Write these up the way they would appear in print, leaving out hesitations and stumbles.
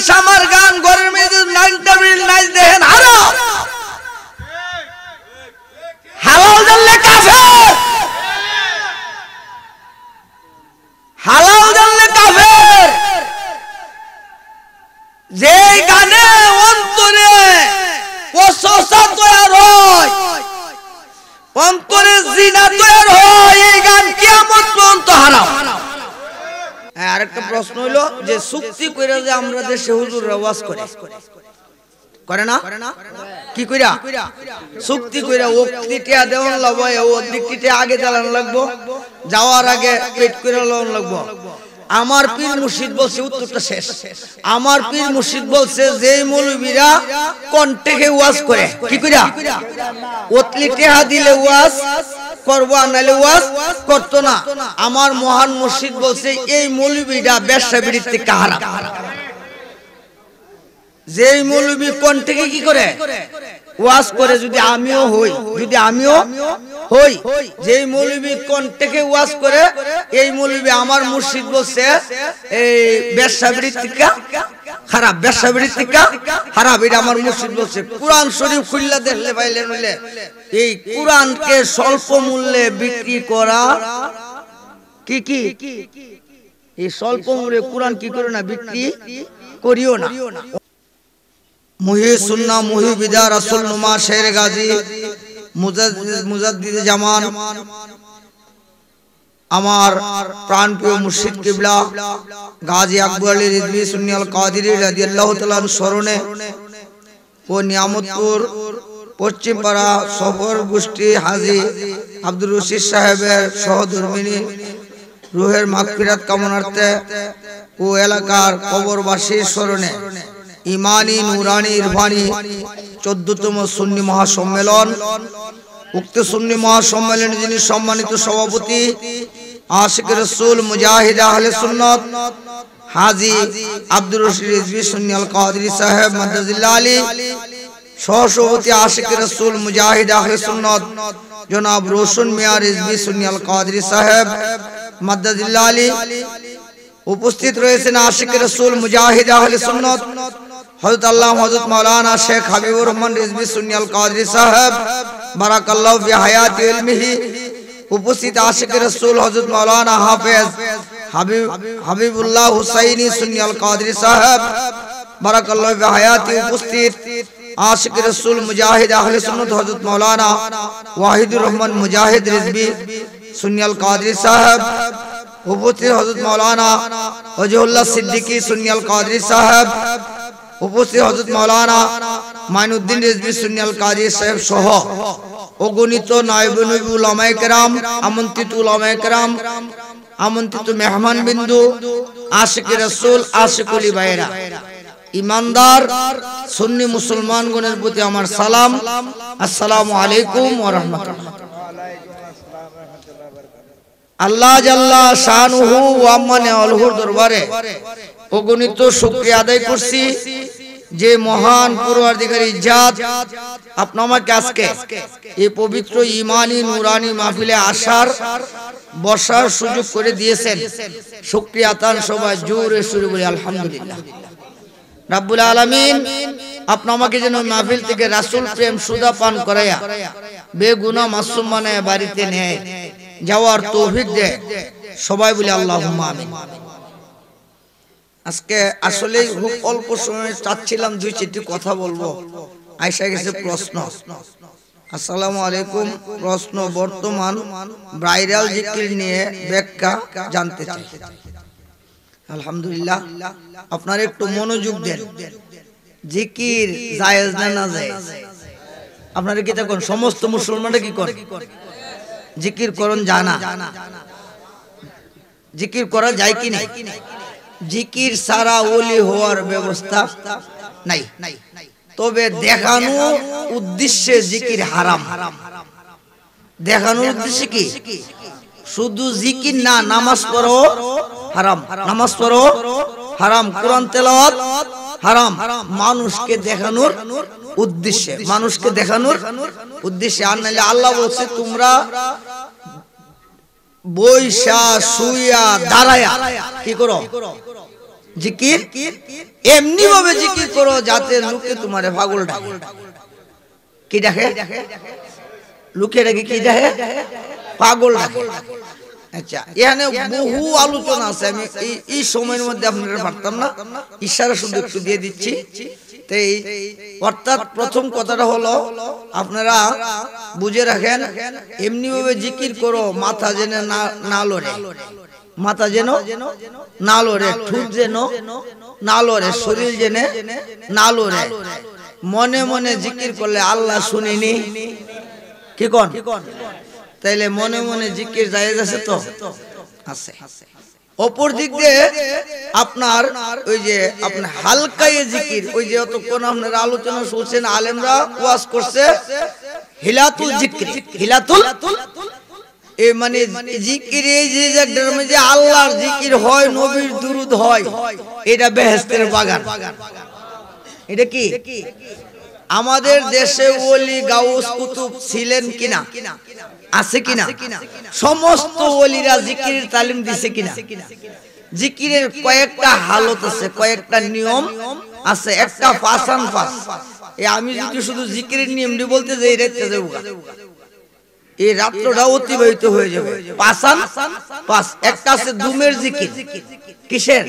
Shamar গান ঘরের মেয়েদের নাইনটা মিনিট নাচ দেখেন হারাম হালাল জানলে কাফের হালাল জানলে কাফের যে গানে অন্তরে ওয়াসওয়াসা তৈরি হয় অন্তরে জিনা তৈরি হয় এই গান কিয়ামত পর্যন্ত হারাম। আরেকটা প্রশ্ন হলো যে চুক্তি কইরা যে আমরা দেশে হুজুররা ওয়াজ করে না কি কইরা চুক্তি কইরা ওক্তিটা দেওয়ান লাগবে ও দিকটিতে আগে চালান লাগবো যাওয়ার আগে পেট কইরা লওয়ান লাগবো। আমার পীর মুর্শিদ বলছে উত্তরটা শেষ আমার পীর মুর্শিদ বলছে যে মৌলবীরা কণ্ঠে ওয়াজ করে কি কইরা ওতলি টেহা দিলে ওয়াজ করবো আনালে ওয়াজ করতো না। আমার মহান মুর্শিদ বলছে এই মৌলবীরা ব্যবসা বিড়ির থেকে হারাম। যে মৌলবী কণ্ঠে কি করে ওয়াজ করে যদি আমিও হই যে মৌলবী কণ্ঠে ওয়াজ করে এই মৌলবী আমার মুর্শিদ বলছে এই ব্যবসা বিড়ির থেকে খারাপ ব্যবসা বিড়ির থেকে খারাপ এটা আমার মুর্শিদ বলছে। কুরআন শরীফ খুললা দেখলে পাইলে নইলে এই কুরআনকে স্বল্প মূল্যে বিক্রি করা কি এই স্বল্প মূল্যে কুরআন কি করে না বিক্রি করিও না। মুহি সুন্না মুহি বিদা রাসূল নুমা শের গাজী মুজাদ্দিদ জামান আমার প্রাণপ্রিয় মুর্শিদ কিবলা গাজী আকবর আলী রিজভী সুন্নি আল কাদেরী রাদিয়াল্লাহু তাআলা স্মরণে ও নিয়ামতপুর পশ্চিমপাড়া সফর গোষ্ঠী হাজী আব্দুর রশিদ সাহেবের সহধর্মিনী রুহের মাগফিরাত কামনার্থে ও এলাকার কবরবাসীর স্মরণে ইমানি নুরানি ইরফানি 14তম সুন্নি মহাসম্মেলন উক্ত সুন্নি মহাসম্মেলনে যিনি সম্মানিত সভাপতি আশিক রাসূল মুজাহিদ আহলে সুন্নাত হাজী আব্দুর রশিদ রিজভী সুন্নি আল কাদেরী সাহেব মাদ্দাজিল্লাহ আলী সহসভাপতি আশিক রাসূল মুজাহিদ আহলে সুন্নাত জনাব রোশন মিয়া রিজভী সুন্নি আল কাদেরী সাহেব মাদ্দাজিল্লাহ আলী উপস্থিত রয়েছেন আশিক রাসূল মুজাহিদ আহলে সুন্নাত হযরত আল্লাহ হযরত মাওলানা শেখ হাবিবুর রহমান রিজভী সুন্নি আল কাদেরী সাহেব বারাকাল্লাহু ফি হায়াতি ইলমিহি উপস্থিত আশিক রাসূল হযরত মাওলানা হাফেজ হাবিবুল্লাহ হুসাইনি সুন্নি আল কাদেরী সাহেব বারাকাল্লাহু ফি হায়াতি উপস্থিত আশিক রাসূল মুজাহিদ আহলে সুন্নাত হযরত মাওলানা ওয়াহিদুর রহমান মুজাহিদ রিজভী সুন্নি আল কাদেরী সাহেব উপস্থিত হযরত মাওলানা ওয়াজিউল্লাহ সিদ্দিকী সুন্নি আল কাদেরী সাহেব উপস্থিত হযরত মাওলানা মাইনুদ্দিন রিজভী সুন্নি আল কাদেরী সাহেব সহ অগণিত নায়েবে উলামায়ে কেরাম আমন্ত্রিত উলামায়ে কেরাম আমন্ত্রিত মেহমান বিন্দু আশিক রাসূল আশিকুলি ভাইরা ইমানদার সুন্নি মুসলমানগণের প্রতি আমার সালাম আসসালামু আলাইকুম ওয়া রাহমাতুল্লাহ। আল্লাহ জাল্লা শানুহু ওয়া মানে আলহুর দরবারে অগণিত শুকরিয়া আদায় করছি যে মহান পরওয়ারদিগার জাত আপনি আমাকে আজকে এই পবিত্র ঈমানি নুরানি মাহফিলে আসার বসার সুযোগ করে দিয়েছেন। শুকরিয়া তান সবাই জোরে সুরে বলি আলহামদুলিল্লাহ। রাব্বুল আলামিন আপনি আমাকে যেন মাহফিল থেকে রাসূল প্রেম সুদা পান করায়া বেগুনাহ মাসুম বানায়া বাড়িতে নেয় যাওয়ার তৌফিক দেয় সবাই বলি আল্লাহুম্মা আমিন। আজকে আসলে খুব অল্প সময় চাচ্ছিলাম দুই চারটি কথা বলবো, আইসা গেছে প্রশ্ন। আসসালামু আলাইকুম। প্রশ্ন, বর্তমান ভাইরাল জিকির নিয়ে ব্যাখ্যা জানতে চাই। আলহামদুলিল্লাহ, আপনারা একটু মনোযোগ দেন। জিকির জায়েজ না না জায়েজ? আপনারা কি দেখুন সমস্ত মুসলমানরা কি করে? জিকির করন জানা, জিকির করা যায় কি নাই? জিকির সারা ওলি হওয়ার ব্যবস্থা নাই, তবে দেখানো উদ্দেশ্যে জিকির হারাম। দেখানোর উদ্দেশ্যে কি? শুধু জিকির না, নামাজ পড়ো হারাম, নামাজ পড়ো হারাম, কোরআন তেলাওয়াত হারাম। মানুষকে দেখানোর উদ্দেশ্যে, মানুষকে দেখানোর উদ্দেশ্যে। আর নাহলে আল্লাহ বলছে তোমরা বৈশা শুইয়া দাঁড়ায়া কি করো? জিকির এমনি ভাবে জিকির করো যাতে লোকে তোমারে পাগল ডাকে। কি ডাকে? লোকে ডাকে কি ডাকে? পাগল ডাকে। আচ্ছা, এখানে বহু আলোচনা আছে, আমি এই সময়ের মধ্যে আপনারা পারতাম না, ইশারা শুধু একটু দিয়ে দিচ্ছি। অর্থাৎ প্রথম কথাটা হলো আপনারা বুঝে রাখেন, এমনি ভাবে জিকির করো মাথা যেন না লড়ে, মাথা যেন না লড়ে, ঠোঁট যেন না লড়ে, শরীর যেন না লড়ে। মনে মনে জিকির করলে আল্লাহ শুনিনি, কি কোন? তাইলে মনে মনে জিকির জায়েজ আছে তো? আছে। অপর দিক দিয়ে আপনার ওই যে আপনার হালকায়ে জিকির, ওই যে অতক্ষণ আপনারা আলোচনা শুনছেন, আলেমরা ওয়াজ করছে হিলাতুল জিকির, হিলাতুল এই মানে জিকির, এই যে যে আল্লাহর জিকির হয়, নবীর দুরূদ হয়, এটা বেহেশতের বাগান। এটা কি আমাদের দেশে ওলি গাউস কুতুব ছিলেন কিনা? আছে কিনা? সমস্ত ওলিরা জিকিরের তালিম দিছে কিনা? জিকিরের কয়েকটা হালত আছে, কয়েকটা নিয়ম আছে, একটা ফাসান ফাস। আমি যদি শুধু জিকিরের নিয়মটি বলতে যাই রাতে যাব, এই রাত্রটা অতিবাহিত হয়ে যাবে। পাসান পাস। একটা আছে দুমের জিকির। কিসের?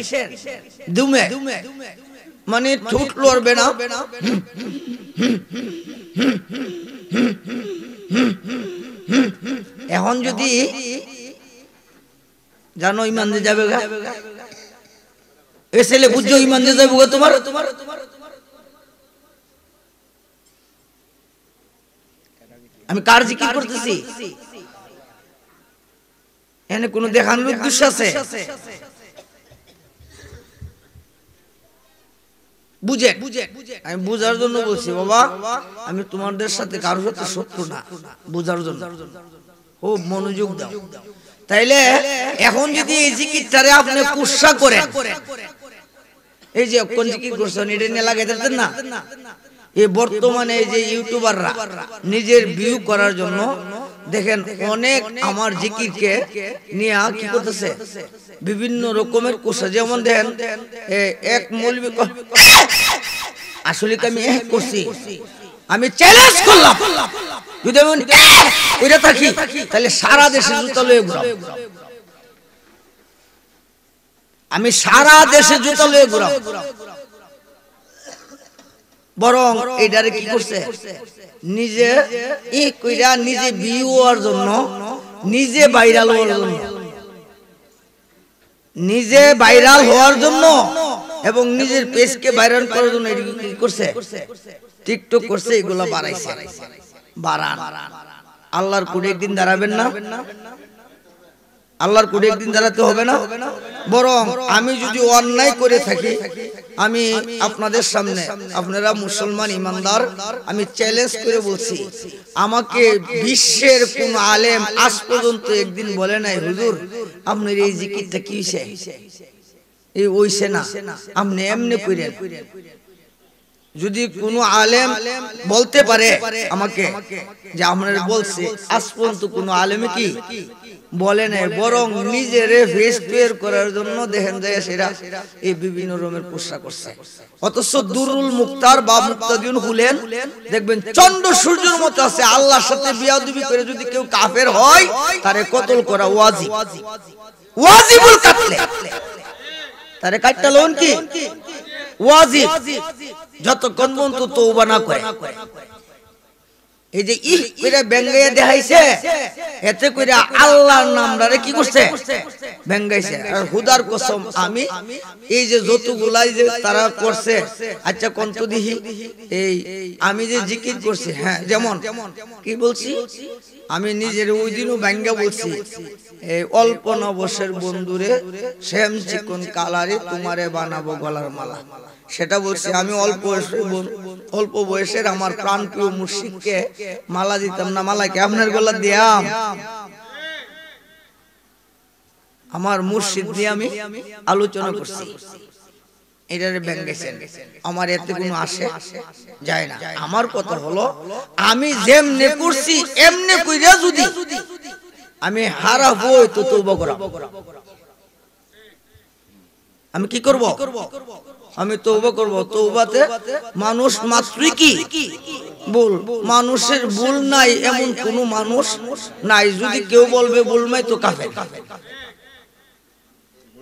দুমে মানে ঠোঁট লড়বে না, এখন যদি জানো ইমান দিয়ে যাবে গা, এ ছেলে বুঝছো ইমান দিয়ে যাবে গা তোমার। আমি কার জিকির করতেছি? এখানে কোন দেখানোর উদ্দেশ্য আছে? বুঝে আমি বুঝার জন্য বলছি বাবা, আমি তোমাদের সাথে কারোর সাথে শত্রু না, বুঝার জন্য ও মনোযোগ দাও। তাইলে এখন যদি এই জিকিরটারে আপনি কুৎসা করেন, এই যে কোন জিকির করছেন এটা নিয়ে লাগাইতেছেন না, এই বর্তমানে এই যে ইউটিউবাররা নিজের ভিউ করার জন্য দেখেন অনেক আমার জিকিরকে নিয়ে কি করতেছে, বিভিন্ন রকমের কুৎসা। যেমন দেখেন এক মৌলবি আসলে আমি করছি, আমি চ্যালেঞ্জ করলাম যদি আমি ওইটা থাকি তাহলে সারা দেশে জুতা লয়ে ঘুরাও, আমি সারা দেশে জুতা লয়ে ঘুরাও। বরং এইটারে কি করছে, নিজে ই কইরা নিজে ভিউ হওয়ার জন্য, নিজে ভাইরাল হওয়ার জন্য, নিজে ভাইরাল হওয়ার জন্য এবং নিজের পেজকে ভাইরাল করার জন্য এটা কি করছে, টিকটক করছে, এগুলা বাড়াইছে। বাড়ান, আল্লাহর কোডে একদিন দাঁড়াবেন না, আল্লাহর কোডে একদিন দাঁড়াতে হবে না। বরং আমি যদি অন্যায় করে থাকি, আমি আপনাদের সামনে, আপনারা মুসলমান ইমানদার, আমি চ্যালেঞ্জ করে বলছি, আমাকে বিশ্বের কোন আলেম আজ পর্যন্ত একদিন বলে নাই হুজুর আপনার এই জিকিরটা কি হইছে, এই হইছে না, আপনি এমনি কইরেন। যদি কোন আলেম বলতে পারে আমাকে যে আপনারা বলছে, আজ পর্যন্ত কোন আলেমে কি বলে নাই, বরং নিজের ফেস তৈরি করার জন্য দেখেন যায় সেরা এই বিভিন্ন রকমের পোশাক করছে। অথচ দুরুল মুক্তার বা মুক্তাদিন খুলেন দেখবেন চন্দ্র সূর্যের মতো আছে। আল্লাহর সাথে বিয়াদবি করে যদি কেউ কাফের হয় তারে কতল করা ওয়াজিব, ওয়াজিবুল কাতলে, তারে কাটটা লোন কি ওয়াজিব, যতক্ষণ পর্যন্ত তওবা না করে। এই যে ই কইরা বেঙ্গাইয়া দেখাইছে, এতে কইরা আল্লাহর নামটারে কি করছে, বেঙ্গাইছে। আর খুদার কসম আমি এই যে যতগুলাই যে তারা করছে, আচ্ছা কোন তো দেখি এই আমি যে জিকির করছি, হ্যাঁ যেমন কি বলছি, আমি নিজের ওই দিনও বেঙ্গা বলছি, এই অল্প নবশের বন্ধুরে শ্যাম চিকন কালারে তোমারে বানাবো গলার মালা, সেটা বলছি। আমি অল্প বয়সের আমার প্রাণপ্রিয় মুর্শিদকে মালা দিতাম না, মালাকে আপনার গলা দিয়াম, আমার মুর্শিদ দিয়ে আমি আলোচনা করছি, এটারে ব্যাঙ্গেছেন। আমার এতে কোনো আসে যায় না। আমার কথা হলো আমি যেমনে করছি এমনে কইরা যদি আমি হারাবো তো তওবা করা, আমি কি করব? আমি তওবা করব। তওবাতে মানুষ মাত্রই কি ভুল, মানুষের ভুল নাই এমন কোন মানুষ নাই। যদি কেউ বলবে ভুল নাই তো কাফের।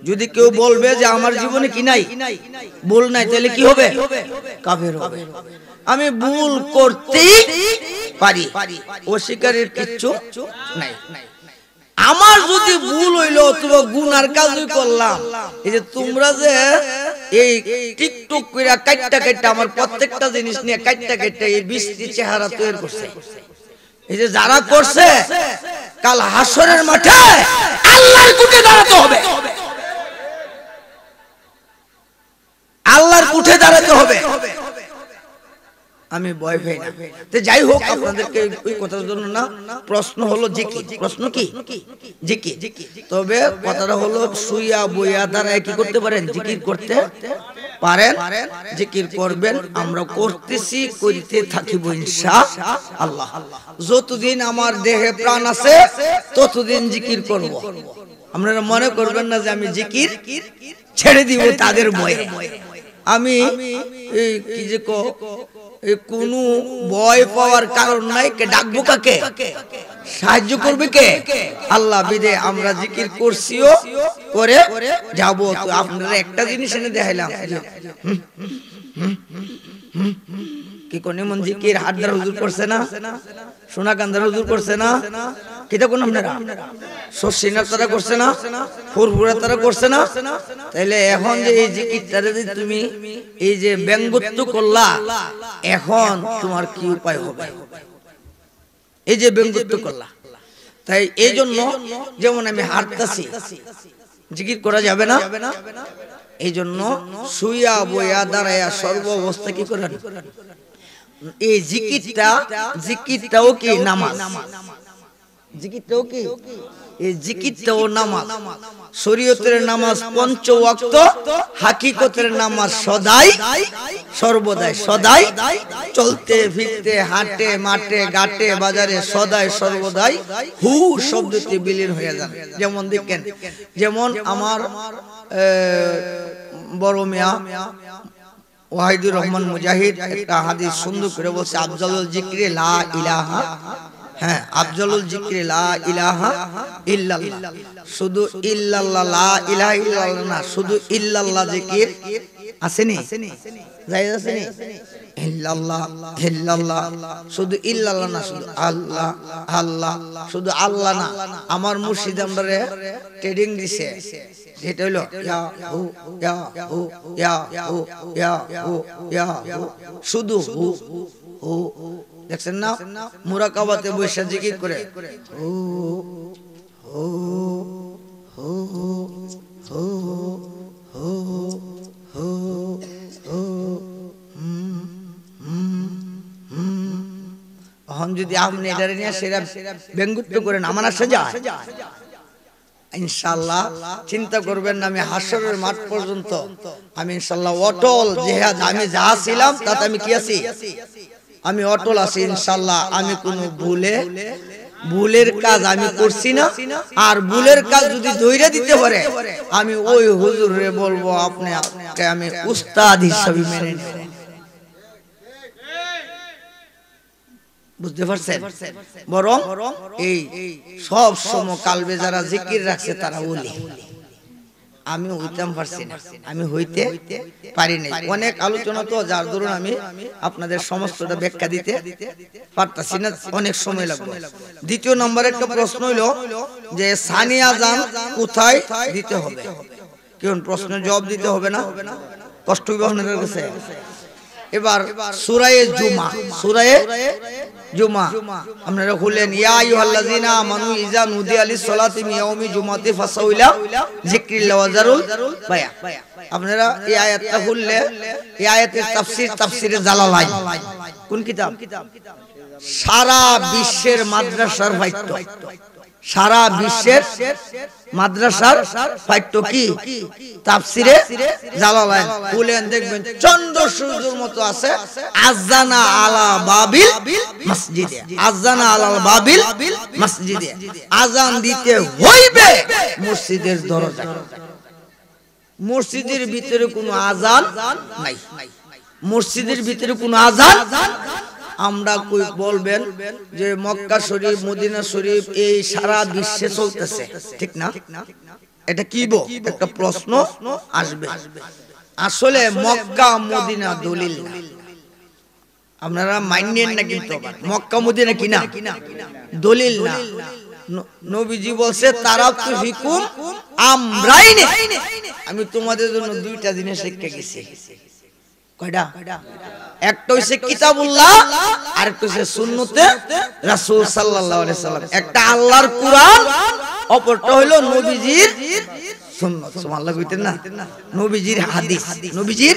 যদি কেউ বলবে যে আমার জীবনে কি নাই, ভুল নাই, তাহলে কি হবে? কাফের হবে। আমি ভুল করতেই পারি, অস্বীকারের কিচ্ছু নাই। আমার যদি ভুল হইলো অথবা গুনার কাজই করলাম, এই যে তোমরা যে এই টিকটক কইরা কাটটা কাটটা আমার প্রত্যেকটা জিনিস নিয়ে কাটটা কাটটা এই বৃষ্টি চেহারা তৈরি করছে, এই যে যারা করছে কাল হাসরের মাঠে আল্লাহর কুঠে দাঁড়াতে হবে, আল্লাহর কুঠে দাঁড়াতে হবে। আমি ভয় পাই না। তো যাই হোক, আপনাদেরকে ওই কথার জন্য না, প্রশ্ন হলো জিকির। প্রশ্ন কি? জিকির। তবে কথাটা হলো শুইয়া বইয়া দাঁড়ায় কি করতে পারেন? জিকির করতে পারেন, জিকির করবেন। আমরা করতেছি, করিতে থাকিব ইনশাআল্লাহ। যতদিন আমার দেহে প্রাণ আছে ততদিন জিকির করব। আপনারা মনে করবেন না যে আমি জিকির ছেড়ে দিব তাদের ভয়ে। আমি এই কি যে কোন ভয় পাওয়ার কারণ নাই। কে ডাকবো কাকে? সাহায্য করবে কে? আল্লাহ। বিদে আমরা জিকির করছিও, করে যাবো। তো আপনারা একটা জিনিস এনে দেখাইলাম, কি কোন মন জিকির হাটদার হুজুর করছে না, সোনাকান্দার হুজুর করছে না, কিটা কোন আপনারা সসিনার তারা করছে না, ফুরফুরা তারা করছে না। তাইলে এখন যে এই জিকিরটারে যে তুমি এই যে ব্যঙ্গত্ব করলা, এখন তোমার কি উপায় হবে? এই যে ব্যঙ্গত্ব করলা, তাই এই জন্য যেমন আমি হাঁটতাছি, জিকির করা যাবে না। এই জন্য শুইয়া বইয়া দাঁড়াইয়া সর্ব অবস্থা কি করেন? এই জিকিরটাও কি নামাজ, জিকিরটাও কি এই জিকিরটাও নামাজ। শরীয়তের নামাজ পঞ্চ ওয়াক্ত, হাকিকতের নামাজ সদাই সর্বদাই। সদাই চলতে ফিরতে হাটে মাঠে ঘাটে বাজারে সদাই সর্বদাই হু শব্দটি বিলীন হয়ে যান। যেমন দেখেন, যেমন আমার বড় মিয়া ওয়াহিদুর রহমান মুজাহিদ একটা হাদিস সুন্দর করে বলছে, আফজালুল জিকরি লা ইলাহা, হ্যাঁ আফজালুল জিকরি লা ইলাহা ইল্লাল্লাহ। শুধু ইল্লাল্লাহ, লা ইলাহা ইল্লাল্লাহ না, শুধু ইল্লাল্লাহ জিকির আসেনি, জায়েজ আসেনি? ইল্লাল্লাহ ইল্লাল্লাহ, শুধু ইল্লাল্লাহ না, শুধু আল্লাহ আল্লাহ, শুধু আল্লাহ না। আমার মুর্শিদ আমরারে ট্রেডিং দিছে, যেটা হলো ইয়া হু ইয়া হু ইয়া হু ইয়া হু ইয়া হু, শুধু হু হু। দেখছেন না মুরাকাবাতে বৈশা জিকির করে হু হু হু হু হু হু হু। এখন যদি আপনি এটা নিয়ে সেরা ব্যঙ্গুত্ব করেন, আমার আসে যায় ইনশাআল্লাহ। চিন্তা করবেন না, আমি হাসরের মাঠ পর্যন্ত আমি ইনশাআল্লাহ অটল। জিহাদ আমি যা ছিলাম তাতে আমি কি আছি? আমি অটল আছি ইনশাআল্লাহ। আমি কোনো ভুলের কাজ আমি করছি না। আর ভুলের কাজ যদি ধইরা দিতে পারে, আমি ওই হুজুরে বলবো আপনি আমি উস্তাদ হিসেবে মেনে নেব। বুঝতে পারছেন? বরং এই সব সময় কালবে যারা জিকির রাখছে তারা ওলি। আমি হইতাম পারছি না, আমি হইতে পারি নাই। অনেক আলোচনা তো, যার ধরুন আমি আপনাদের সমস্তটা ব্যাখ্যা দিতে পারতাছি না, অনেক সময় লাগবে। দ্বিতীয় নম্বর একটা প্রশ্ন হইল যে সানিয়া আযান কোথায় দিতে হবে? কেউ প্রশ্নের জবাব দিতে হবে না, কষ্ট হইবে আপনাদের কাছে। এবার সূরায়ে জুমা, সূরায়ে জুমা আপনারা খুলেন, ইয়া আইয়ুহাল্লাযিনা আমানু ইযা নুদিয়া লিস-সালাতি মিন ইয়াউমি জুমাতি ফাসাউ ইলা যিকরিল্লাহ ওয়া যারুল বায়া। আপনারা এই আয়াতটা খুললে, এই আয়াতের তাফসীর তাফসীরে জালালাইন। কোন কিতাব? সারা বিশ্বের মাদ্রাসার পাঠ্য, সারা বিশ্বের মাদ্রাসার পাঠ্য কি? তাফসীরে জালালাইন। খুলেন দেখবেন চন্দ্র সূর্যের মতো আছে, আযানা আলা বাবিল মসজিদে, আযানা আলাল বাবিল মসজিদে, আযান দিতে হইবে মসজিদের দরজায়। মসজিদের ভিতরে কোনো আজান নাই, মসজিদের ভিতরে কোনো আজান। আমরা কই বলবেন যে মক্কা শরীফ মদিনা শরীফ এই সারা বিশ্বে চলতেছে, ঠিক না? এটা কি একটা প্রশ্ন আসবে। আসলে মক্কা মদিনা দলিল না, আপনারা মাইনেন না, কিন্তু মক্কা মদিনা কিনা দলিল না। নবীজি বলছে তারাকতু ফিকুম আমরাইনি, আমি তোমাদের জন্য দুইটা জিনিস শিক্ষা গেছি। কয়টা? একটা হইছে কিতাবুল্লাহ, আর একটা হইছে সুন্নতে রাসূল সাল্লাল্লাহু আলাইহি সাল্লাম। একটা আল্লাহর কোরআন, অপরটা হইলো নবীজির সুন্নাত। সুবহানাল্লাহ কইতেন না? নবীজির হাদিস, নবীজির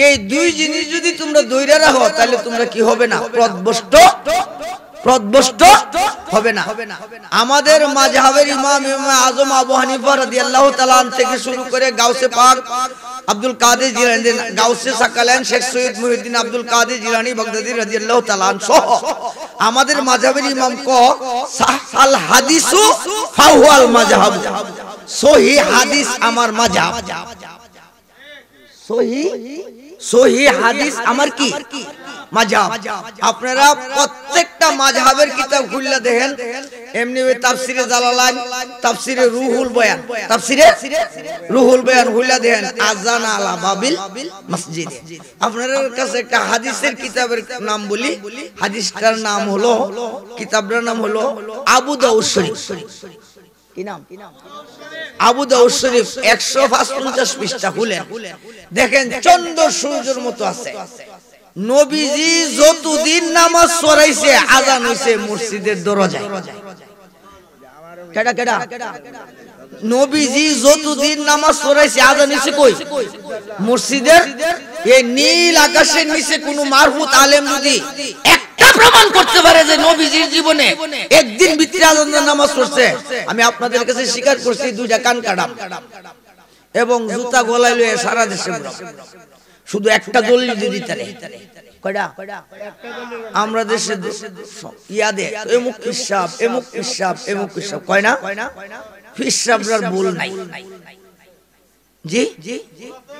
এই দুই জিনিস যদি তোমরা ধইরা রাখো তাহলে তোমরা কি হবে না? পথভ্রষ্ট হবে না। আমাদের মাযহাবের ইমাম আযম আবু হানিফা রাদিয়াল্লাহু তাআলা থেকে শুরু করে গাউসে পাক আব্দুল কাদের জিলানী, গাউসে সাকালান শেখ সৈয়দ মুহিউদ্দিন আব্দুল কাদের জিলানী বাগদাদী রাদিয়াল্লাহু তাআলা সহ আমাদের মাযহাবের ইমাম সাহাল হাদিসু ফাহুয়াল মাযহাব, সহিহ হাদিস আমার মাযহাব, সহিহ হাদিস আমার কি মাযহাব। আপনারা প্রত্যেকটা মাযহাবের কিতাব খুললে দেখেন, এমনি তাফসিরে জালালাইন, তাফসিরে রুহুল বয়ান, তাফসিরে রুহুল বয়ান খুললে দেখেন আযান আলা বাবিল মসজিদ। আপনাদের কাছে একটা হাদিসের কিতাবের নাম বলি, হাদিসটার নাম হলো, কিতাবটার নাম হলো আবু দাউদ শরীফ। কি নাম? আবু দাউদ শরীফ। 155 পৃষ্ঠা খুলেন, দেখেন চন্দ্র সূর্যের মতো আছে। নবীজি যতদিন নামাজ পড়াইছে আযান হইছে মসজিদের দরজায়। কেডা কেডা? নবীজি যতদিন নামাজ পড়াইছে আযান হইছে কই? মসজিদের। এই নীল আকাশের নিচে কোন মারফুত আলেম যদি একটা প্রমাণ করতে পারে যে নবীজির জীবনে একদিন ভিতরে আযান নামাজ পড়ছে, আমি আপনাদের কাছে স্বীকার করছি দুইটা কান কাটাম এবং জুতা গলায় লয়ে সারা দেশে ঘুরাম। শুধু একটা দলিল দিয়ে দিতারে। কয়টা? আমরা দেশে ইয়াদে এমুক হিসাব, এমুক হিসাব, এমুক হিসাব কয় না? হিসাবরার ভুল নাই। জি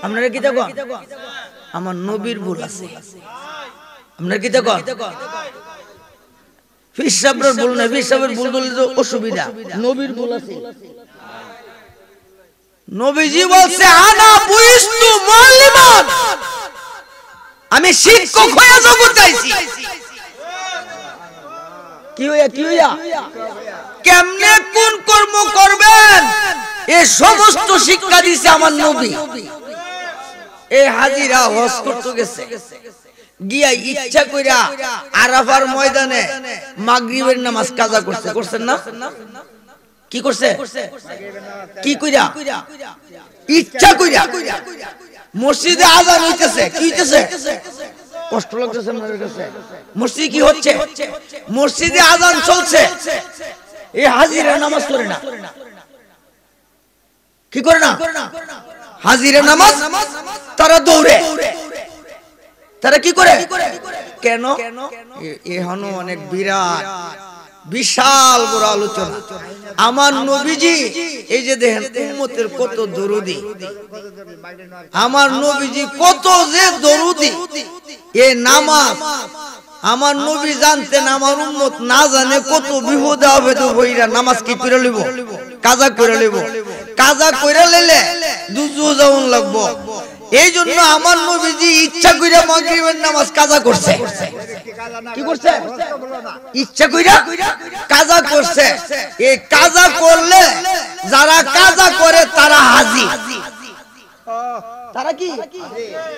আপনারা কি দেখো? আমার নবীর ভুল আছে। আপনারা কি দেখো? হিসাবরার ভুল নাই। হিসাবের ভুল বললে তো অসুবিধা, নবীর ভুল আছে। নবীজি বলছে আনা বুইস্তু মুআল্লিমান, আমি শিক্ষক হয়ে জগৎ আইছি। কি হইয়া কেমনে কোন কর্ম করবেন এই সমস্ত শিক্ষা দিয়েছে আমার নবী। এই হাজিরা হজ করতে গেছে, গিয়া ইচ্ছা কইরা আরাফার ময়দানে মাগরিবের নামাজ কাজা করছে। করছেন না? কি করছে? কি কইরা? ইচ্ছা কইরা। মসজিদে আযান হইতেছে, কি হইতেছে? কষ্ট লাগতেছে মনের কাছে। মসজিদে কি হচ্ছে? মসজিদে আযান চলছে, এই হাজিরা নামাজ পড়ে না। কি করে না? হাজিরা নামাজ তারা দৌড়ে। তারা কি করে? কেন? এখনো অনেক বিরাট বিশাল বড় আলোচনা। আমার নবীজি এই যে দেখেন উম্মতের কত দরুদি, আমার নবীজি কত যে দরুদি। এই নামাজ আমার নবী জানতেন, আমার উম্মত না জানে কত বিপদে আপদে হইরা নামাজ কি করে লইব? কাজা করে লইব। কাজা করে লইলে দুজু যাওন লাগবো। এই জন্য আমার নবীজি ইচ্ছা কইরা মাগরিবের নামাজ কাজা করছে। কি করছে? ইচ্ছা কইরা কাজা করছে। এই কাজা করলে যারা কাজা করে তারা হাজি। তারা কি?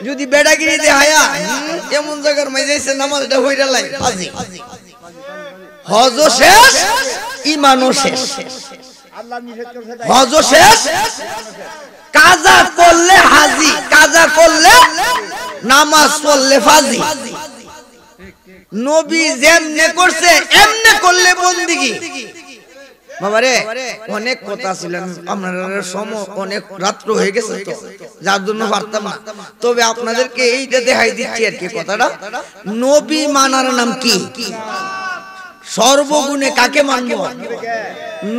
যদি বেড়াগিরি দেখায়া এমন জায়গার মাইজাইছে নামাজটা হইরা লাই হাজি। হজ শেষ, ঈমানও শেষ। হজ শেষ, কাজা করলে হাজি, কাজা করলে নামাজ পড়লে ফাজি। নবী যেমনে করছে এমনে করলে বন্দিগি। বাবারে অনেক কথা ছিল, আপনাদের সময় অনেক রাত্র হয়ে গেছে তো, যার জন্য পারতাম না। তবে আপনাদেরকে এইটা দেখাই দিচ্ছি আর কি কথাটা। নবী মানার নাম কি? সর্বগুণে কাকে মানবো?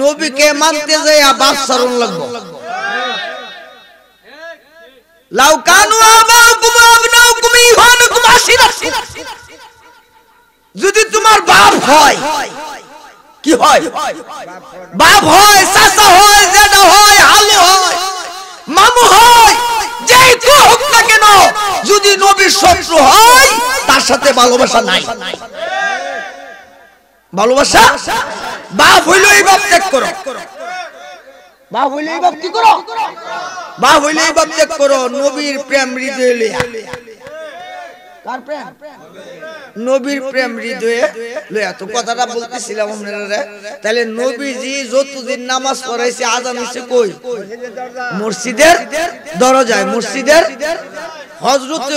নবীকে মানতে যাইয়া বাপ সারণ লাগবো। লাউ কানু আবাউকুম আবনাউকুম ইখানুকুম আশিরাতুকুম, যদি তোমার বাপ হয়, কি হয়, বাপ হয়, চাচা হয়, জেঠা হয়, হালু হয়, মামু হয়, যেই কেউ হোক না কেন, যদি নবীর শত্রু হয় তার সাথে ভালোবাসা নাই। ভালোবাসা, বাপ হইলো এই বাপ ত্যাগ করো, বাপ হইলে এই বাপ কি করো, বাপ হইলে এই বাপ ত্যাগ করো। নবীর প্রেম হৃদয়ে লইয়া, কার প্রেম, নবীর প্রেম হৃদয়ে লইয়া। তো কথাটা বলতেছিলাম আপনারা, তাহলে নবীজি যতদিন নামাজ পড়াইছে আজান হইছে কই, মসজিদের দরজায়, মসজিদের। হযরত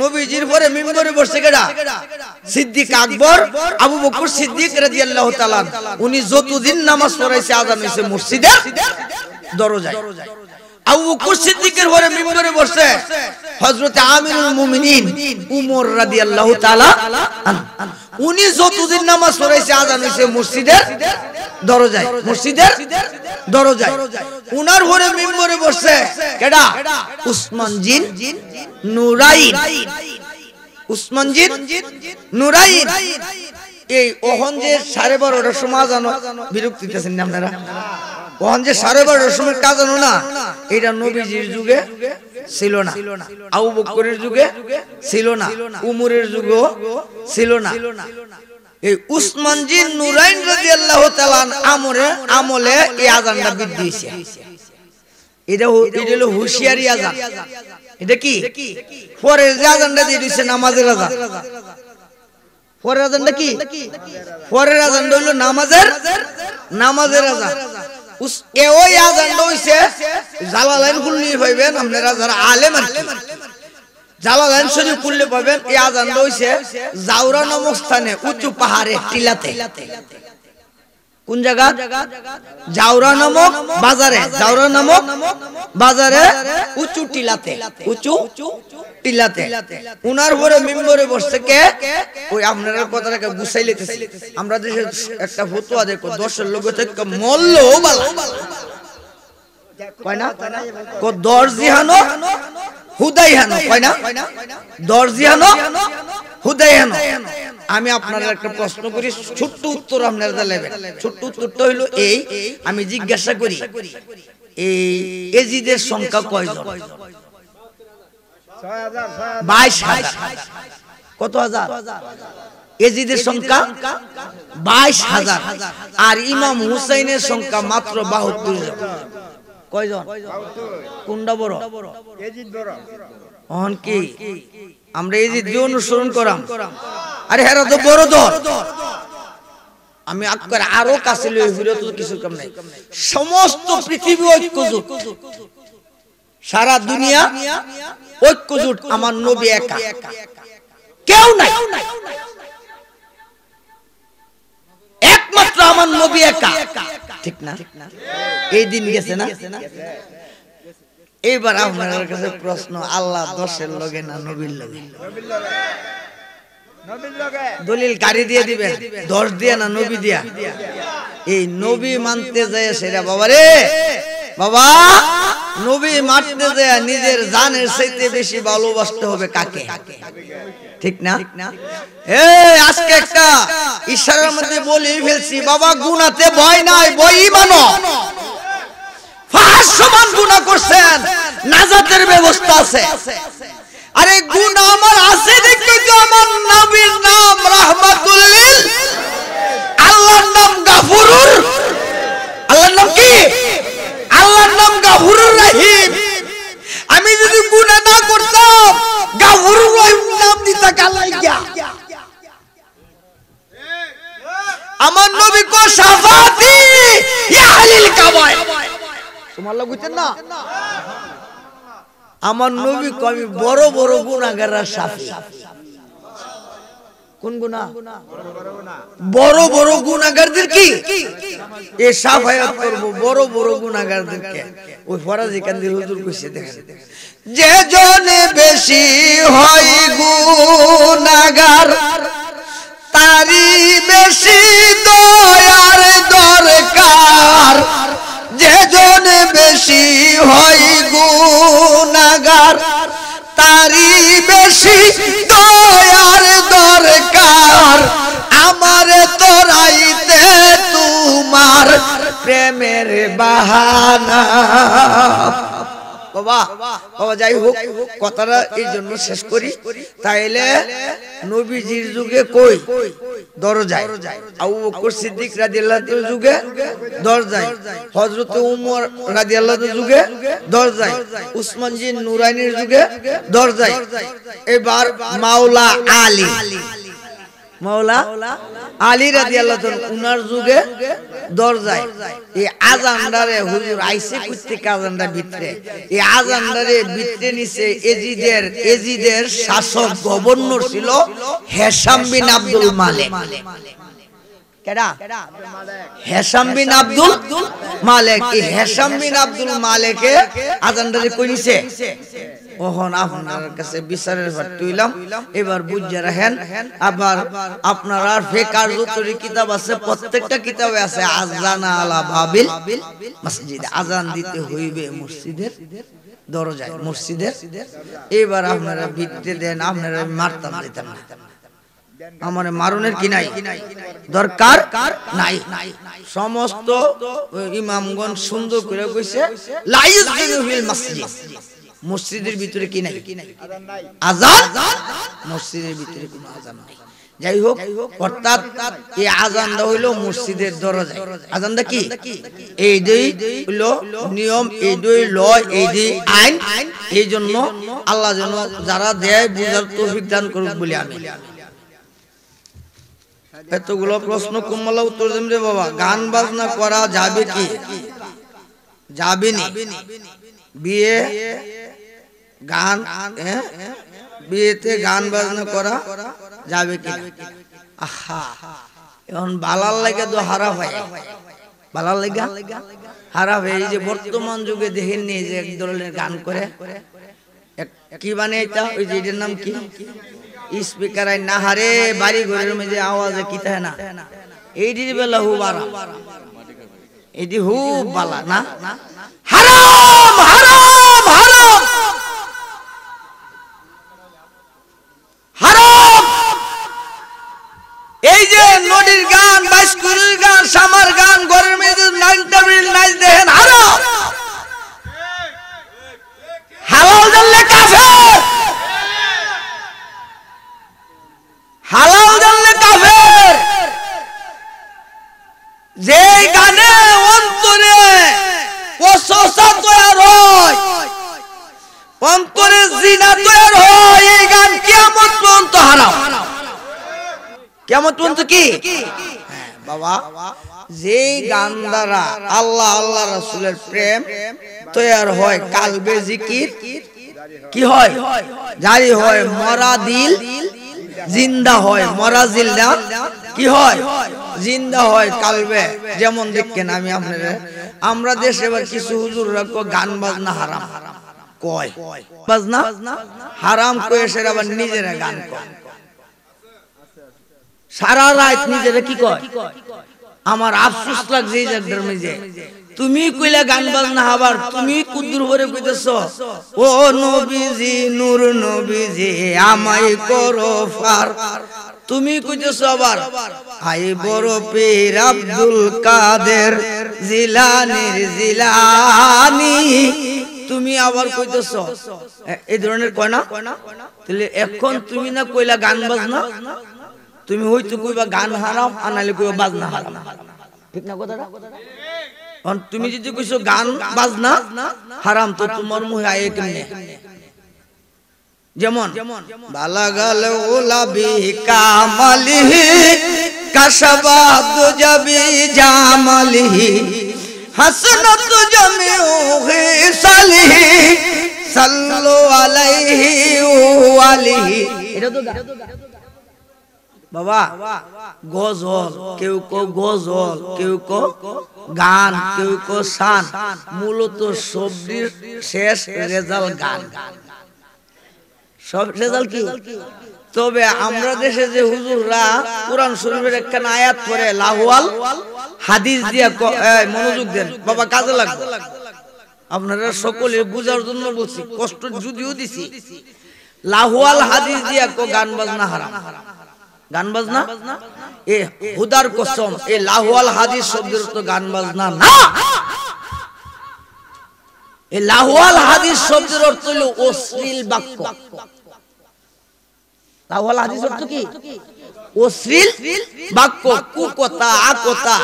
নবীজির পরে মিম্বরে বসে কেডা, সিদ্দিক আকবর, আবু বকর সিদ্দিক রাদিয়াল্লাহু তাআলা। উনি যতদিন নামাজ পড়াইছে আজান হইছে মসজিদের দরজায়। আবু বকর সিদ্দিকের পরে মিম্বরে বসে হযরত আমিরুল মুমিনিন উমর রাদিয়াল্লাহু তাআলা, উনি যতদিন নামাজ পড়াইছে আজান হইছে মসজিদের দরজায়, মসজিদের দরজায়। উনার পরে মিম্বরে বসে কেডা, উসমান জিন নুরাইন, উসমান জিন নুরাইন। এই ওহন যে 12:30টার সময় আজান, বিরক্ত দিতেছেন না আপনারা, ওহন যে 12:30টার সময় কাজ জানো না, এটা নবীজির যুগে ছিল না, আবু বকরের যুগে ছিল না, উমরের যুগেও ছিল না। এই উসমান জিন নুরাইন রাদিয়াল্লাহু তাআলা আমলে এই আযানটা বৃদ্ধি হইছে। এটা হলো হুশিয়ারি আযান। এটা কি, পরে যে আযানটা দিয়ে দিছে নামাজের আযান। পরের আযানটা কি, পরের আযানটা হলো নামাজের আযান। ওই আযানটা হইছে জালালাইন খুললে পাইবেন আপনারা যারা আলেম আর কি, জালালাইন শরীফ খুললে পাবেন। এই আযানটা হইছে জাওরা নামক স্থানে, উঁচু পাহাড়ে, টিলাতে। কোন জায়গা, জাওরা নামক বাজারে, জাওরা নামক বাজারে উঁচু টিলাতে, উঁচু টিলাতে। উনার পরে মিম্বরে বসছে কে, ওই আপনারা কথাটাকে গুছাই লিতেছি। আমরা দেশে একটা ফতোয়া দেখো, 10 লোক থেকে মরলেও ভালো কয় না, 10 জিহানো হুদাই হানো, কয় না, 10 জিহানো হুদাই হানো। আমি আপনাদের একটা প্রশ্ন করি, ছোট্ট উত্তর আপনারা দেবেন। ছোট্ট উত্তরটা হলো এই, আমি জিজ্ঞাসা করি, এই এজিদের সংখ্যা কয়জন? 22,000। কত হাজার? এজিদের সংখ্যা 22,000। আর ইমাম হুসাইনের সংখ্যা মাত্র 72 জন। কয়জন? কোনটা বড়? এজিদ বড়। অন কি আমরা এজিদ কে অনুসরণ করাম? আরে হেরা তো বড় দল। আমি আরো কাছে লই ঘুরে তো কিছু কম নাই। সমস্ত পৃথিবী ঐক্যজোট, সারা দুনিয়া ঐক্যজোট, আমার নবী একা, কেউ নাই, একমাত্র আমার নবী একা, ঠিক না? এই দিন গেছে না? এইবার আপনাদের কাছে প্রশ্ন, আল্লাহ 10-এর লগে না নবীর লগে? দলিল গাড়ি দিয়ে দিবেন, 10 দিয়া না নবী দিয়া? এই নবী মানতে যায় সেটা বাবা রে বাবা, নবী মানতে যায় নিজের জানের চাইতে বেশি ভালোবাসতে হবে কাকে? ঠিক না? আজকে একটা ইশারার মধ্যে বলে ফেলছি, বাবা গুনাতে ভয় নাই, ভয় মানো। 500 মান গুনাহ করছেন, নাজাতের ব্যবস্থা আছে। আরে গুনাহ আমার আছে দেখে তো আমার নবীর নাম রাহমাতুল লিল, আল্লাহর নাম গাফুরুর। আল্লাহর নাম কি? আল্লাহর নাম গাফুরুর রহিম। আমি যদি গুনাহ না করতাম, গাফুরুর রহিম নাম দিতা কালাইয়া। আমার নবী কো শাফাতি ইয়া আহলিল কাবায়, তোমার লোক বুঝছেন না? আমার নবী কো আমি বড় বড় গুনাহগাররা শাফি। কোন গুনাহ? বড় বড় গুনাহগারদের কি এ শাফায়াত করব, বড় বড় গুনাহগারদেরকে। ওই ফরাজি কান্দির হুজুর কইছে, দেখেন, যে জনে বেশি হয় গুনাহগার, তারি বেশি দয়ার দরকার। যে জনে বেশি হয় গুনাহগার, বাহানা। বাবা বাবা যাই হোক কথাটা এই জন্য শেষ করি, তাইলে নবীজির যুগে কই দরজায়, আবু বকর সিদ্দিক রাদিয়াল্লাহু তাআলার যুগে দরজায়, হযরত ওমর রাদিয়াল্লাহু তাআলার যুগে দরজায়, উসমান জিন নুরাইনির যুগে দরজায়, এবার মাওলা আলী, মাওলা আলী রাদিয়াল্লাহু তাআলা উনার যুগে দরজায়। এই আজানদারে হুজুর আইছে কুত্তে আজানদার ভিতরে, এই আজানদারে ভিতরে নিচে এজিদের শাসক গভর্নর ছিল হেশাম বিন আব্দুল মালিক। কেডা? হেশাম বিন আব্দুল মালিক। এই হেশাম বিন আব্দুল মালিকে আজানদারে কই নিছে। ওহন আপনার কাছে বিচারের ভার তুইলাম, এবার বুঝে রাখেন। আবার আপনারা ফিকার যতরি কিতাব আছে প্রত্যেকটা কিতাবে আছে আযান আলা বাবিল মসজিদ, আযান দিতে হইবে মসজিদের দরজায়, মসজিদের। এবার আপনারা ভিত্তি দেন, আপনারা মারতাম দিতাম না, আমার মারুনের কি নাই দরকার নাই। সমস্ত ইমামগণ সুন্দর করে কইছে লা ইউযিনু ফিল মসজিদ, মসজিদের ভিতরে কি নাই আযান, মসজিদের ভিতরে কোনো আযান নাই। যাই হোক, অর্থাৎ এই আযানটা হইলো মসজিদের দরজায়। আযানটা কি? এই দুই হইলো নিয়ম, এই দুই ল, এই দুই আইন। এই জন্য আল্লাহ যেন যারা দেয় বুঝার তৌফিক দান করুক বলে আমি। এতগুলো প্রশ্ন কুমলা উত্তর দেন রে বাবা। গান বাজনা করা যাবে কি? যাবে না। বিয়ে গান, বিয়েতে গান বাজনা করা যাবে কি? আহা, এখন বালার লাগে তো হারাপ হয়, বালার লাগা হারাপ হয়। এই যে বর্তমান যুগে দেখেননি যে এক ধরনের গান করে, কি বানিয়ে এটা, ওই যে এটার নাম কি, স্পিকার আই না হারে বাড়ি ঘরের মধ্যে আওয়াজে কি থাকে না, এইটির বেলা হু বারা, এটি হু বালা না, হারাম হারাম হারাম হারাম। এই যে নদীর গান, বাইস্কুরের গান, সামার গান, ঘরের মধ্যে নাচ দেখেন, হারাম। হালাল জানলে কাফের, হালাল জানলে কাফের। যে গানে অন্তরে ওয়াসওয়াসা তৈরি হয়, অন্তরে জিনা তৈরি হয়, এই গান কিয়ামত পর্যন্ত হারাম। কিয়ামত পর্যন্ত কি? বাবা, যে গান দ্বারা আল্লাহ আল্লাহ রাসূলের প্রেম তৈরি হয়, কালবে জিকির কি হয়? জারি হয়। মরা দিল জিন্দা হয়, মরা জিন্দা কি হয়? জিন্দা হয় কালবে। যেমন দেখেন আমি আপনারা, আমরা দেশে এবার কিছু হুজুররা গান বাজনা হারাম কয়, বাজনা হারাম কয়ে সে আবার নিজেরা গান কয়, সারা রাত নিজেরা কি কয়। আমার আফসোস লাগছে এই জায়গার মধ্যে, তুমি কইলা গান বাজনা আবার তুমি কুদুর করে কইতেছ, ও নবীজি নূর নবীজি আমায় করো পার। তুমি কইতেছ আবার আই বড় পীর আব্দুল কাদের জিলানীর জিলানী, তুমি আবার কইতেছ এই ধরনের কয় না। তাহলে এখন তুমি না কইলা গান বাজনা, তুমি হয়তো কইবা গান হারাম, আনালে কইবা বাজনা হারাম, ঠিক না কথাটা? তুমি যদি কইছো গান বাজনা হারাম, তো তোমার মুহে আয়ে কেমনে? যেমন বালাগাল উলাবি কামালিহি কাশাবাদ জাবি জামালিহি হাসনাত জামিউ হিসালিহি সাল্লু আলাইহি ওয়া আলিহি। এটা তো বাবা গজল, কেউ কো গজল, কেউ কো গান, কেউ কো শান, মূলত সবটির শেষ রেজাল্ট গান, সব রেজাল্ট কি? তবে আমরা দেশে যে হুজুররা কোরআন শরীফের একটা আয়াত পড়ে লাহওয়াল হাদিস দিয়া, মনোযোগ দেন বাবা, কাজে লাগবে। আপনারা সকলে বুঝার জন্য বলছি, কষ্ট যদিও দিছি। লাহওয়াল হাদিস দিয়া কো গান বাজনা হারাম, গান বাজনা এ হুদার কসম, এ লাহওয়াল হাদিস শব্দের তো গান বাজনা না। এই লাহওয়াল হাদিস শব্দের অর্থ হলো অশ্লীল বাক্য। লাহওয়াল হাদিস অর্থ কি? অশ্লীল বাক্য, কুকথা, আকথা,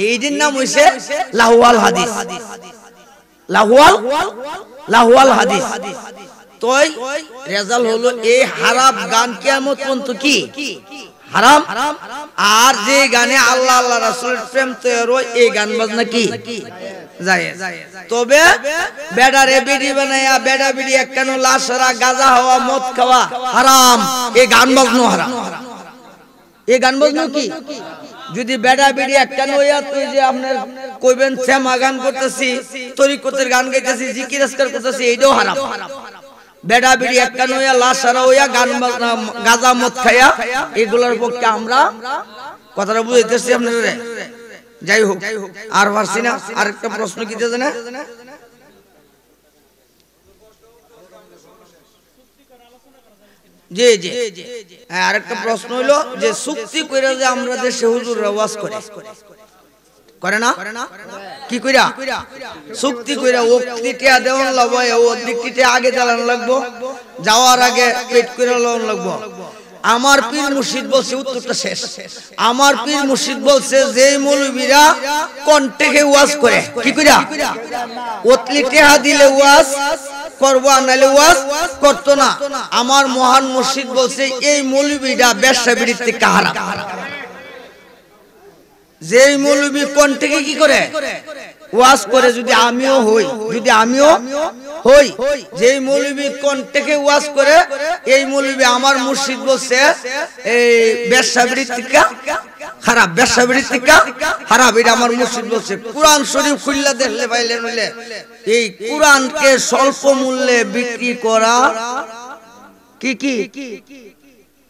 এইটার নাম হইছে লাহওয়াল হাদিস। লাহওয়াল হাদিস। তোই রেজাল্ট হলো এই হারাম গান কিয়ামত পর্যন্ত কি হারাম। আর যে গানে আল্লাহ আল্লাহ রাসূলের প্রেম তৈরি হয় এই গান বাজনা কি জায়েজ। তবে বেডারে বিড়ি বানায়া বেডা বিড়ি একখানো লাশরা গাঁজা হওয়া মদ খাওয়া হারাম, এই গান বাজনা হারাম। এই গান বাজনা কি? যদি বেডা বিড়ি একখানো হইয়া তুই যে আপনার কইবেন শ্যামা গান করতেছি, তরিকতের গান গাইতেছি, জিকির আজকার করতেছি, এইটাও হারাম। বেডা বিড়ি একখান হইয়া লাশারা হইয়া গান গাঁজা মদ খাইয়া এগুলোর পক্ষে আমরা কথাটা বুঝাইতেছি আপনারা। যাই হোক, আর পারছি না। আরেকটা প্রশ্ন কি জানেন? জি জি, হ্যাঁ, আরেকটা প্রশ্ন হইলো যে চুক্তি কইরা যে আমরা দেশে হুজুররা ওয়াজ করে না, কি কইরা চুক্তি কইরা ওক্তিটা দেওয়ান লাগবো, ও দিকটিতে আগে চালান লাগবো, যাওয়ার আগে পেট কইরা লওয়ান লাগবো। আমার পীর মুর্শিদ বলছে, উত্তরটা শেষ। আমার পীর মুর্শিদ বলছে যে মৌলবীরা কন্টেকে ওয়াজ করে, কি কইরা ওতলি টেহা দিলে ওয়াজ করবো, নাইলে ওয়াজ করতো না। আমার মহান মুর্শিদ বলছে এই মৌলবীরা ব্যবসা বিড়ির থেকে হারাম। যে মৌলবী কন্টেকে কি করে ওয়াজ করে, যদি আমিও হই, যে মৌলবী কন্টেকে ওয়াজ করে এই মৌলবী আমার মুর্শিদ বলছে এই ব্যবসা বিড়ির থেকে খারাপ, ব্যবসা বিড়ির থেকে খারাপ, এটা আমার মুর্শিদ বলছে। কোরআন শরীফ খুললা দেখলে পাইলে নইলে এই কোরআনকে স্বল্প মূল্যে বিক্রি করা কি কি,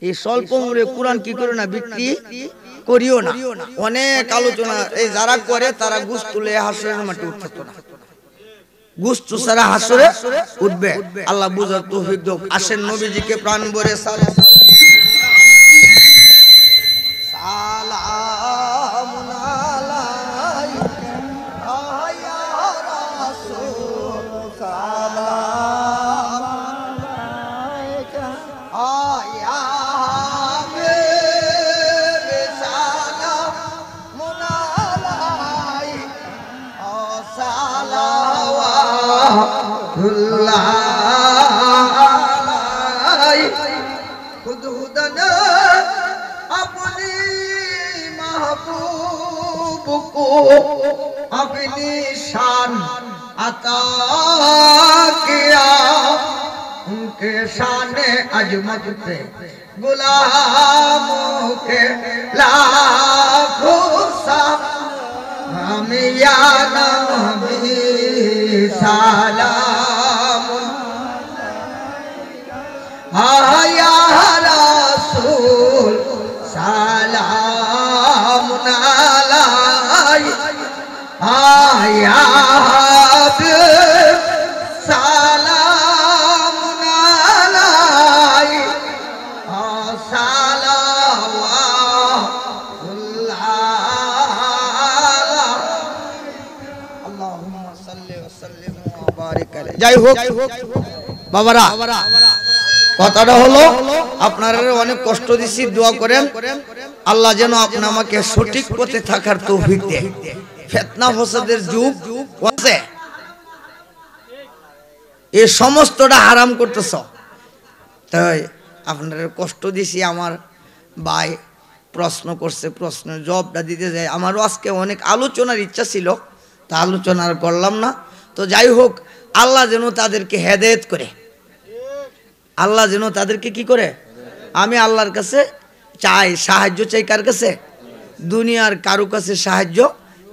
এই স্বল্প মূল্যে কোরআন কি করে না বিক্রি করিও না। অনেক আলোচনা, এই যারা করে তারা গুস তুলে হাসরের মাটি উঠতো না, গুস্তু সারা হাসরে উঠবে। আল্লাহ বুঝার তৌফিক দাও। আসেন নবীজিকে প্রাণ ভরে সালাম खुद खुदना अपनी महबूब को अपनी शान अता किया, उनके शान अजमत पे गुलामों के लाखों सलाम या नबी सलाम या रसूल सलाम अलैहि या हबीब सलाम अलैहि अल्लाहुम्मा सल्ली व सल्लिम व बारिक अलैहि। যাই হোক বাবারা, কথাটা হলো আপনারা অনেক কষ্ট দিছি, দোয়া করেন আল্লাহ যেন আপনি আমাকে সঠিক পথে থাকার তৌফিক দেয়। ফিতনা ফাসাদের যুগ আছে, এই সমস্তটা হারাম করতেছ, তাই আপনারা কষ্ট দিছি। আমার ভাই প্রশ্ন করছে, প্রশ্নের জবাবটা দিতে যায়। আমারও আজকে অনেক আলোচনার ইচ্ছা ছিল, তা আলোচনা করলাম না। তো যাই হোক, আল্লাহ যেন তাদেরকে হেদায়েত করে, আল্লাহ যেন তাদেরকে কি করে। আমি আল্লাহর কাছে চাই, সাহায্য চাই কার কাছে? দুনিয়ার কারো কাছে সাহায্য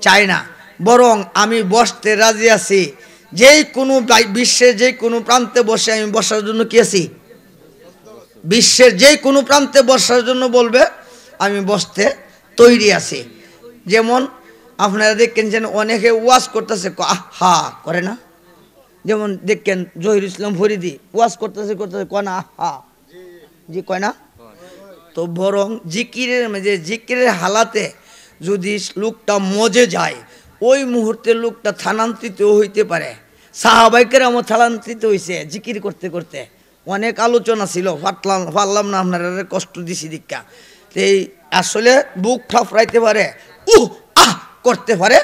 চাই না, বরং আমি বসতে রাজি আছি। যেই কোনো বিশ্বের যে কোনো প্রান্তে বসে আমি বসার জন্য কি আছি, বিশ্বের যে কোনো প্রান্তে বসার জন্য বলবে আমি বসতে তৈরি আছি। যেমন আপনারা দেখেন যেন অনেকে ওয়াজ করতেছে, আহা করে না, যেমন দেখেন জহির ইসলাম ফরিদি ওয়াজ করতেছে কয় না আহা, জি কয় না। তো বরং জিকিরের হালাতে যদি লোকটা মজে যায়, ওই মুহূর্তে লোকটা স্থানান্তরিত হইতে পারে, সাহাবায়ে কেরাম স্থানান্তরিত হয়েছে জিকির করতে করতে। অনেক আলোচনা ছিল, পারলাম না, আপনারা কষ্ট দিছি দীক্ষা। এই আসলে বুক ঠাফরাইতে পারে, আহ করতে পারে,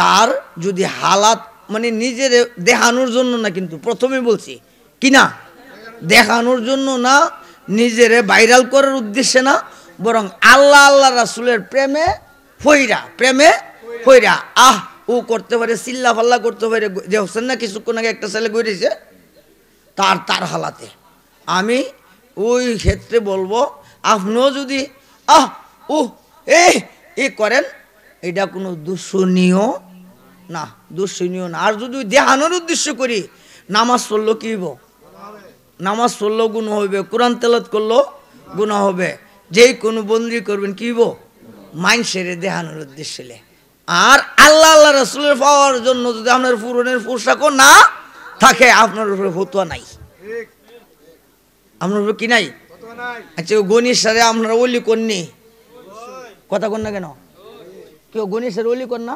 তার যদি হালাত মানে নিজের দেখানোর জন্য না, কিন্তু প্রথমে বলছি কি না, দেখানোর জন্য না, নিজের ভাইরাল করার উদ্দেশ্যে না, বরং আল্লাহ আল্লাহ রাসূলের প্রেমে ফইরা আহ ও করতে পারে, চিল্লা ফাল্লা করতে পারে। যে হোসেন না কিছুক্ষণ আগে একটা ছেলে গড়িয়েছে, তার হালাতে আমি ওই ক্ষেত্রে বলবো, আপনিও যদি আহ ও এ করেন, এটা কোনো দূষণীয় না। আর যদি দেখানোর উদ্দেশ্য করি, নামাজ পড়লো কি হইব, নামাজ পড়লেও গুনাহ হইবে, কোরআন তেলাওয়াত করলেও গুনাহ হবে, যেই কোনো বন্দি করবেন কি হইব, মানুষের দেখানোর উদ্দেশ্যে। আর আল্লাহ আল্লাহ রাসূলের পাওয়ার জন্য যদি আপনার পূরণের পোশাকও না থাকে, আপনার উপরে ফতোয়া নাই, আপনার উপরে কি নাই। আচ্ছা, গণেশ সারে আপনারা ওলি করনি, কথা কন না কেন? কেউ গণেশের ওলি কর না?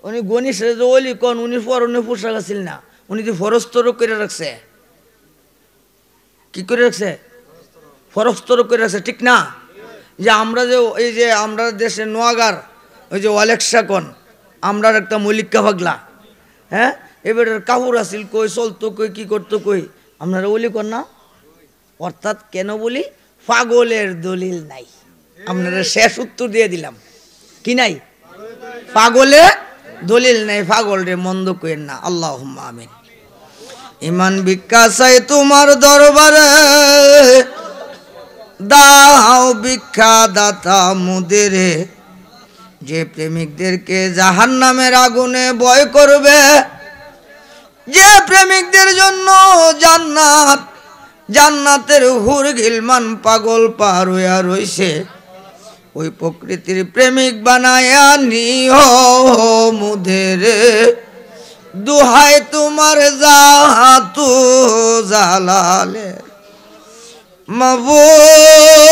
উনি গণেশের যে ওলি কন, উনি পরনের পোশাক আছিল না, উনি যে ফরস্তরক করে রাখছে। কি করে রাখছে? ফরস্তরক করে রাখছে, ঠিক না? যে আমরা যে এই যে আমরা দেশে নোয়াগার ওই যে ওয়ালেক্সা কন, আমরা একটা মল্লিকা পাগলা, হ্যাঁ, এবার কাপড় আসিল কই, চলতো কই, কি করতো কই, আপনারা ওলি কর না? অর্থাৎ কেন বলি, পাগলের দলিল নাই। আপনারা শেষ উত্তর দিয়ে দিলাম, কি নাই? পাগলে দলিল নাই, পাগল রে মন্দ কইেন না। আল্লাহুম্মা আমিন। ইমান ভিক্ষা চাই তোমার দরবারে, দাও ভিক্ষা দাতা মুদেরে, যে প্রেমিকদেরকে জাহান্নামের আগুনে ভয় করবে, যে প্রেমিকদের জন্য জান্নাতের হুর গিলমান পাগল পার হইয়া রইছে, ওই প্রকৃতির প্রেমিক বানায়া নিও মুদেরে, দুহাই তোমার জাহাতু জালালে মাবুদ।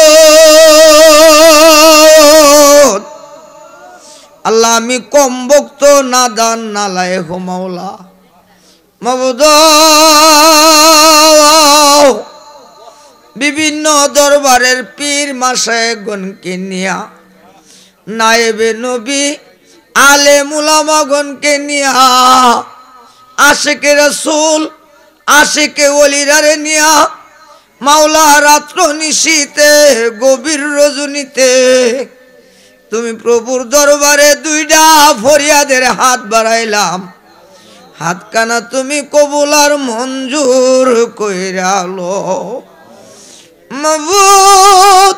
আল্লাহ আমি কম বক্ত নাদান নালায় হো মাওলা, মাবুদ বিভিন্ন দরবারের পীর মাশায়েখগণকে নিয়া, নায়েবে নবী আলেম উলামাগণকে নিয়া, আশিকে রাসূল আশিকে ওলিরারে নিয়া, মাওলা রাত্র নিশীতে গভীর রজনীতে তুমি প্রভুর দরবারে দুইটা ফরিয়াদের হাত বাড়াইলাম, হাতখানা তুমি কবুল আর মঞ্জুর কইরা লও মাবুদ।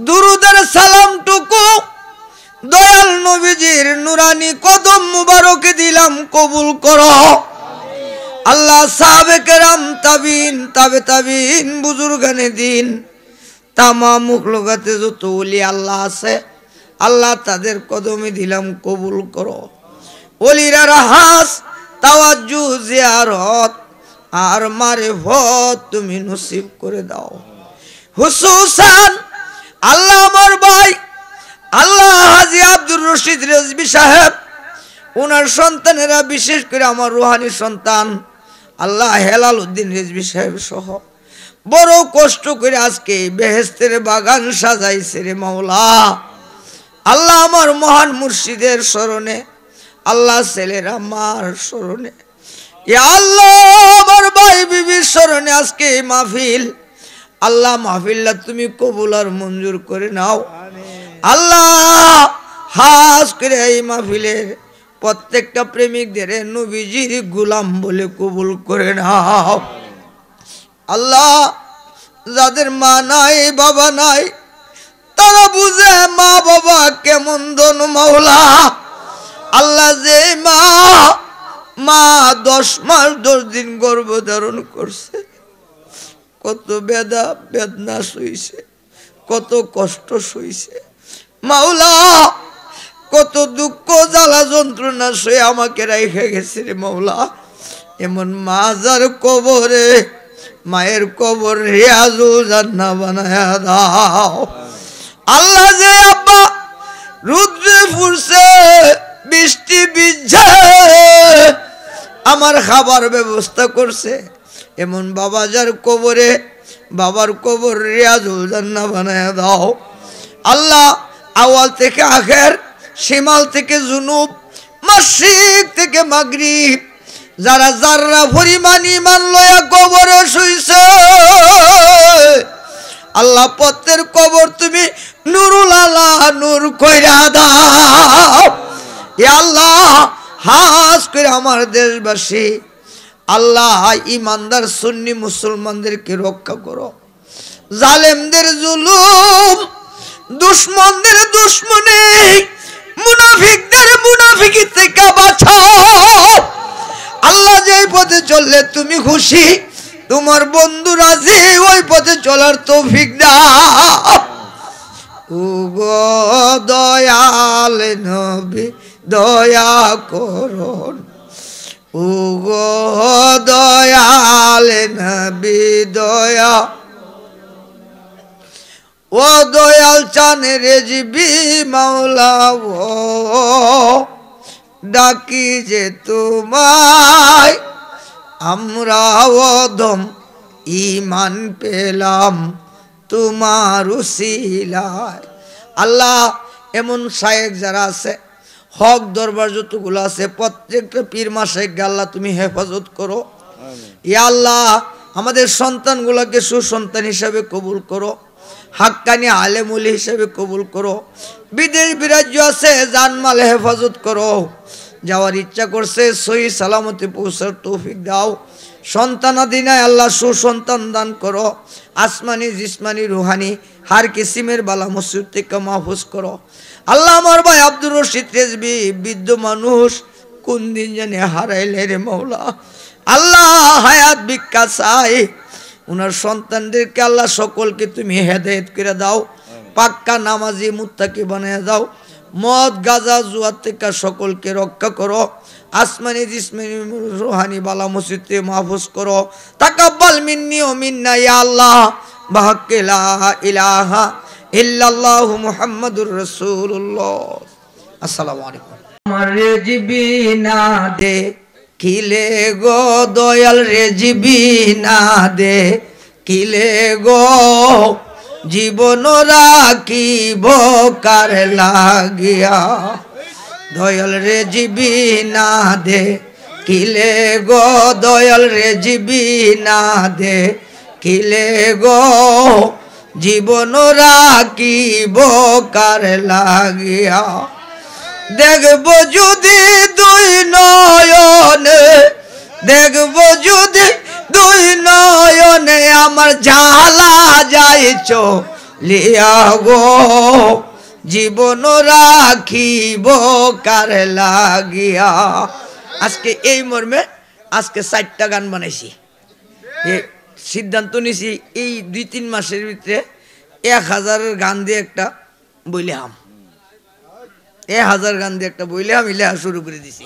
দুরুদের সালামটুকু দয়াল নবীজির নুরানি কদম মুবারকে দিলাম, কবুল করো আল্লাহ। সাহাবে কেরাম, তাবিন, তাবে তাবিন, বুজুর্গানে দিন, তামাম মুখলুকাতে যত ওলি আল্লাহ আছে, আল্লাহ তাদের কদমে দিলাম, কবুল করো। ওলিরার হাস তাওয়াজ্জু জিয়ারত আর মারিফত তুমি নসিব করে দাও। হুসুসান আল্লাহ আমার ভাই আল্লাহ হাজী আব্দুর রশিদ রেজভী সাহেব, ওনার সন্তানেরা, বিশেষ করে আমার রুহানি সন্তান আল্লাহ হেলাল উদ্দিন রেজভী সাহেব সহ বড় কষ্ট করে আজকে বেহেশতের বাগান সাজাইছে রে মাওলা। আল্লাহ আমার মহান মুর্শিদের স্মরণে, আল্লাহ ছেলের আমার স্মরণে, ইয়া আল্লাহ আমার ভাই বিবির স্মরণে আজকে এই মাহফিল, আল্লাহ মাহফিলটা তুমি কবুল আর মঞ্জুর করে নাও আল্লাহ। হাস করে এই মাহফিলের প্রত্যেকটা প্রেমিকদের নবীজির গোলাম বলে কবুল করে নাও আল্লাহ। যাদের মা নাই বাবা নাই, তারা বুঝে মা বাবা কেমন ধন মাওলা। আল্লাহ যে মা 10 মাস 10 দিন গর্ভধারণ করছে, কত বেদনা সইছে, কত কষ্ট সইছে মাওলা, কত দুঃখ জ্বালা যন্ত্রণা সয়ে আমাকে রেখে গেছে রে মাওলা। এমন মা যার কবরে, মায়ের কবর রিয়াজুল জান্নাহ বানায়া দাও আল্লাহ। যে আব্বা রুদ্রে ফুরছে, বৃষ্টি ভিজছে, আমার খাবার ব্যবস্থা করছে। এমন বাবা যার কবরে, বাবার কবর রিয়াজুল জান্নাহ বানায় দাও আল্লাহ। আওয়াল থেকে আখের, শিমাল থেকে জুনুব, মাশরিক থেকে মাগরিব, যারা যারা পরিমাণ ঈমান লয়া কবরে শুইছে আল্লাহ, প্রত্যেক কবর তুমি নুরুল আলা নূর কইরা দাও। ইয়া আল্লাহ, হাস করে আমার দেশবাসী আল্লাহ ইমানদার সুন্নি মুসলমানদেরকে রক্ষা করো। জালেমদের জুলুম, দুশমনদের দুশমনি, মুনাফিকদের মুনাফিকি থেকে বাঁচাও আল্লাহ। যেই পথে চললে তুমি খুশি, তোমার বন্ধু রাজি, ওই পথে চলার তৌফিক দাও। ওগো দয়াল নবী দয়া করুন, ওগো দয়াল নবী দয়া, ও দয়াল চান রেজবি মাওলা ও ডাকি যে তোমায়, আমরা ওদম ঈমান পেলাম তোমার উসিলায়। আল্লাহ এমন শায়েখ যারা আছে, হক দরবার যতগুলো আছে, প্রত্যেকটা পীর মাশায়েখকে আল্লাহ তুমি হেফাজত করো। ইয়া আল্লাহ আমাদের সন্তানগুলোকে সুসন্তান হিসাবে কবুল করো, হাক্কানি আলেমুল হিসাবে কবুল করো। বিদেশ বিরাজ্য আছে, জানমাল হেফাজত করো। যাওয়ার ইচ্ছা করছে সহি সালামতে পৌঁছার তৌফিক দাও। সন্তানাদি নাই আল্লাহ সুসন্তান দান করো। আসমানি জিসমানি রুহানি হার কিসিমের বালা মুসিবত থেকে মাহফুজ করো আল্লাহ। আমার ভাই আব্দুর রশিদ রেজবি বৃদ্ধ মানুষ, কোন দিন জানি হারাইলে রে মৌলা। আল্লাহ হায়াত ভিক্ষা চাই, উনার সন্তানদেরকে আল্লাহ সকলকে তুমি হেদায়েত করে দাও, পাক্কা নামাজি মুত্তাকি বানিয়ে দাও। মদ গাঁজা জুয়া থেকে সকলকে রক্ষা করো। আসমানি জিসমানি রুহানি বালা মুসিবত থেকে মাহফুজ করো। তাকাব্বাল মিন্নি ও মিন্না ইয়া আল্লাহ, বিহাক্কি লা ইলাহা ইল্লাল্লাহু মুহাম্মাদুর রাসূলুল্লাহ। আসসালামু আলাইকুম। আমার রেজবি না দে কিলে গো দয়াল, রেজবি না দে কিলে গো, জীবন রাখিব কার লাগিয়া। দয়াল রেজবি না দে কিলে গো দয়াল, রেজবি না দে কিলে গো, জীবন রাখিব কার লাগিয়া। দেখব যদি দুই নয়নে, দেখব যদি দুই নয়নে, আমার জ্বালা যাইছ লিয়া গো, জীবন রাখিব কার লাগিয়া। আজকে এই মর্মে আজকে 4টা গান বানাইছি। সিদ্ধান্ত নিছি এই 2-3 মাসের ভিতরে 1000 গান দিয়ে একটা বইলাম, 1000 গান দিয়ে একটা বইলাম, লেখা শুরু করে দিছি।